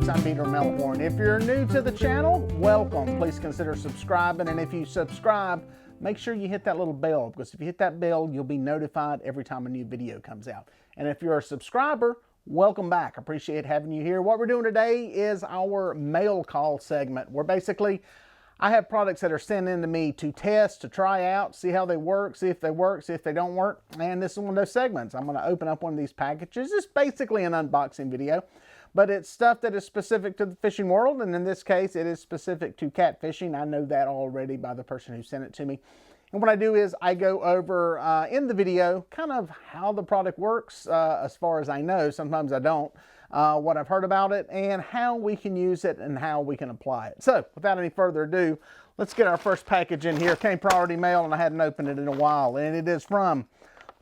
folks, I'm Melhorn. If you're new to the channel, welcome. Please consider subscribing, and if you subscribe, make sure you hit that little bell, because if you hit that bell, you'll be notified every time a new video comes out. And if you're a subscriber, welcome back. I appreciate having you here. What we're doing today is our mail call segment, where basically I have products that are sent in to me to test, to try out, see how they work, see if they work, see if they don't work. And this is one of those segments. I'm going to open up one of these packages. It's basically an unboxing video, but it's stuff that is specific to the fishing world. And in this case, it is specific to catfishing. I know that already by the person who sent it to me. And what I do is I go over in the video kind of how the product works, as far as I know. Sometimes I don't. What I've heard about it and how we can use it and how we can apply it. So without any further ado, let's get our first package in here. It came priority mail and I hadn't opened it in a while, and it is from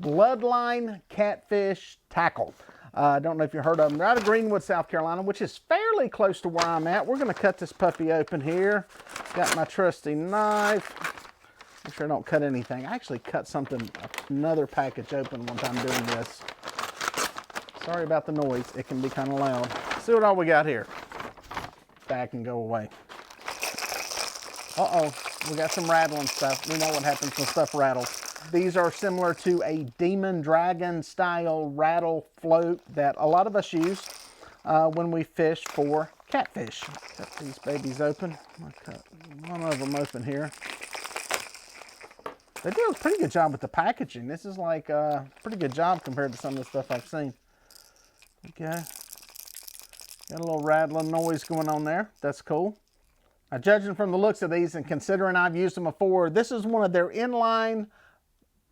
Bloodline Catfish Tackle. I don't know if you heard of them. They're out of Greenwood, South Carolina, which is fairly close to where I'm at. We're going to cut this puppy open here. Got my trusty knife. Make sure I don't cut anything. I actually cut another package open one time doing this. Sorry about the noise. It can be kind of loud. Let's see what all we got here. Back and go away. Uh-oh. We got some rattling stuff. We know what happens when stuff rattles. These are similar to a demon dragon style rattle float that a lot of us use when we fish for catfish. Cut these babies open. I'm going to cut one of them open here. They do a pretty good job with the packaging. This is like a pretty good job compared to some of the stuff I've seen. Okay, got a little rattling noise going on there. That's cool. Now, judging from the looks of these and considering I've used them before, this is one of their inline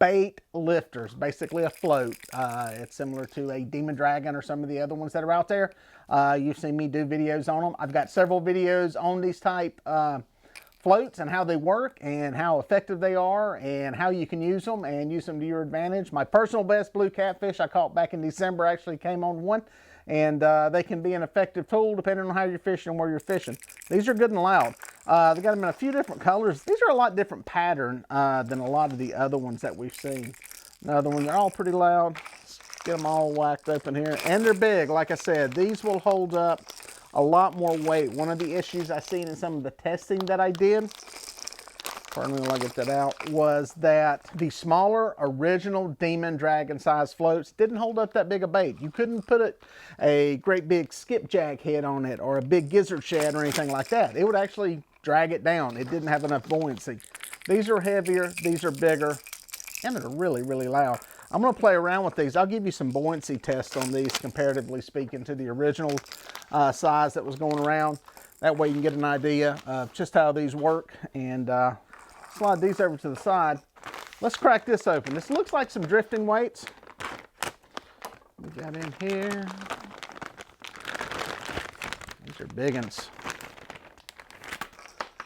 bait lifters, basically a float. It's similar to a Demon Dragon or some of the other ones that are out there. You've seen me do videos on them. I've got several videos on these type floats and how they work and how effective they are and how you can use them and use them to your advantage. My personal best blue catfish I caught back in December actually came on one, and they can be an effective tool depending on how you're fishing and where you're fishing. These are good and loud. They got them in a few different colors. These are a lot different pattern than a lot of the other ones that we've seen. Another one, they're all pretty loud. Let's get them all whacked open here. And they're big. Like I said, these will hold up a lot more weight. One of the issues I seen in some of the testing that I did, pardon me while I get that out, was that the smaller original Demon Dragon size floats didn't hold up that big a bait. You couldn't put a great big skipjack head on it or a big gizzard shad or anything like that. It would actually drag it down. It didn't have enough buoyancy. These are heavier, these are bigger, and they're really, really loud. I'm going to play around with these. I'll give you some buoyancy tests on these, comparatively speaking to the original size that was going around. That way you can get an idea of just how these work. And slide these over to the side. Let's crack this open. This looks like some drifting weights. We got in here. These are big ones.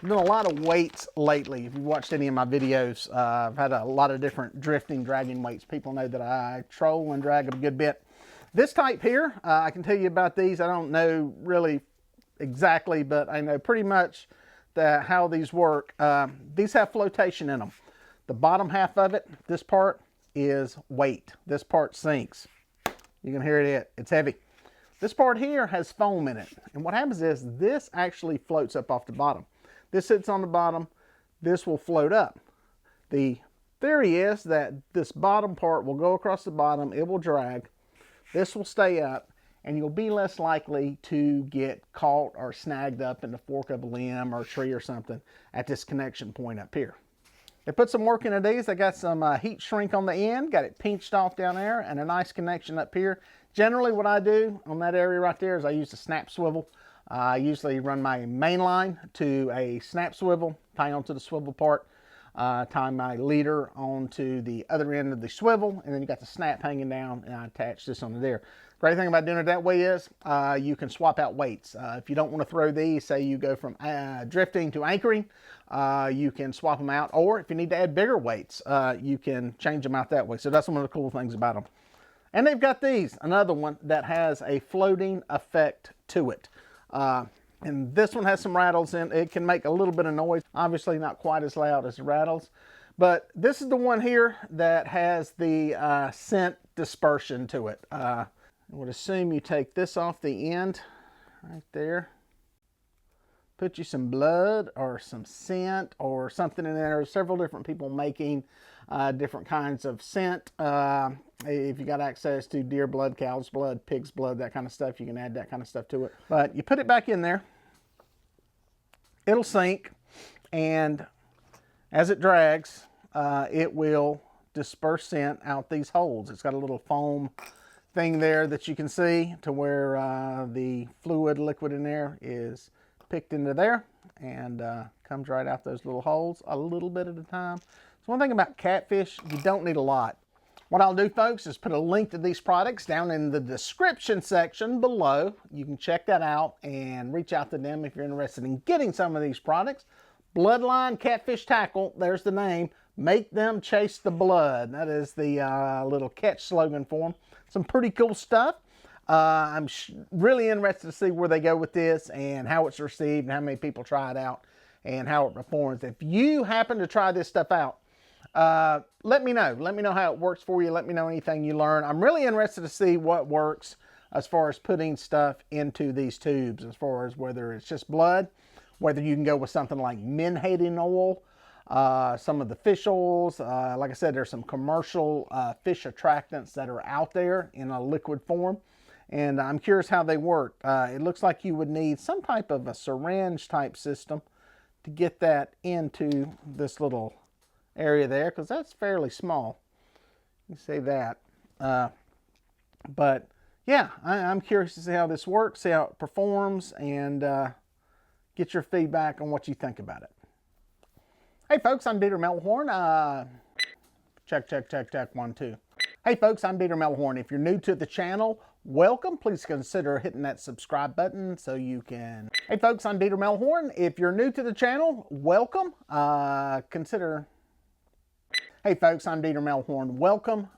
I've done a lot of weights lately. If you've watched any of my videos, I've had a lot of different drifting, dragging weights. People know that I troll and drag a good bit. This type here, I can tell you about these. I don't know really exactly, but I know pretty much how these work. These have flotation in them. The bottom half of it, this part, is weight. This part sinks. You can hear it. It's heavy. This part here has foam in it. And what happens is this actually floats up off the bottom. This sits on the bottom, this will float up. The theory is that this bottom part will go across the bottom, it will drag, this will stay up, and you'll be less likely to get caught or snagged up in the fork of a limb or a tree or something at this connection point up here. They put some work into these. They got some heat shrink on the end, got it pinched off down there, and a nice connection up here. Generally what I do on that area right there is I use a snap swivel. I usually run my main line to a snap swivel, tie onto the swivel part, tie my leader onto the other end of the swivel, and then you got the snap hanging down, and I attach this onto there. Great thing about doing it that way is you can swap out weights. If you don't want to throw these, say you go from drifting to anchoring, you can swap them out, or if you need to add bigger weights, you can change them out that way. So that's one of the cool things about them. And they've got these, another one that has a floating effect to it. And this one has some rattles in it. It can make a little bit of noise. Obviously not quite as loud as the rattles. But this is the one here that has the scent dispersion to it. I would assume you take this off the end right there. Put you some blood or some scent or something in there. There's several different people making different kinds of scent. If you got access to deer blood, cow's blood, pig's blood, that kind of stuff, you can add that kind of stuff to it. But you put it back in there, it'll sink, and as it drags, it will disperse scent out these holes. It's got a little foam thing there that you can see to where the fluid liquid in there is picked into there and comes right out those little holes a little bit at a time. So one thing about catfish, you don't need a lot. What I'll do, folks, is put a link to these products down in the description section below. You can check that out and reach out to them if you're interested in getting some of these products. Bloodline Catfish Tackle, there's the name. Make them chase the blood. That is the little catch slogan for them. Some pretty cool stuff. I'm really interested to see where they go with this and how it's received and how many people try it out and how it performs. If you happen to try this stuff out, let me know. Let me know how it works for you. Let me know anything you learn. I'm really interested to see what works as far as putting stuff into these tubes, as far as whether it's just blood, whether you can go with something like menhaden oil, some of the fish oils. Like I said, there's some commercial fish attractants that are out there in a liquid form. And I'm curious how they work. It looks like you would need some type of a syringe type system to get that into this little area there, because that's fairly small. You see that. But yeah, I'm curious to see how this works, see how it performs, and get your feedback on what you think about it. Hey folks, I'm Dieter Melhorn. Check, 1, 2. Hey folks, I'm Dieter Melhorn. If you're new to the channel, welcome. Please consider hitting that subscribe button so you can... Hey folks, I'm Dieter Melhorn. If you're new to the channel, welcome. Consider... Hey folks, I'm Dieter Melhorn. Welcome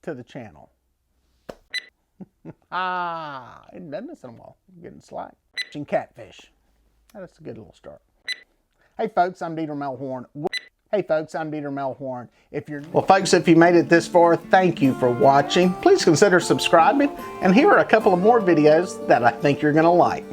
to the channel. I hadn't done this in a while. I'm getting slack. Catching catfish. That's a good little start. Hey folks, I'm Dieter Melhorn. Hey folks, I'm Dieter Melhorn. Well folks, if you made it this far, thank you for watching. Please consider subscribing, and here are a couple of more videos that I think you're going to like.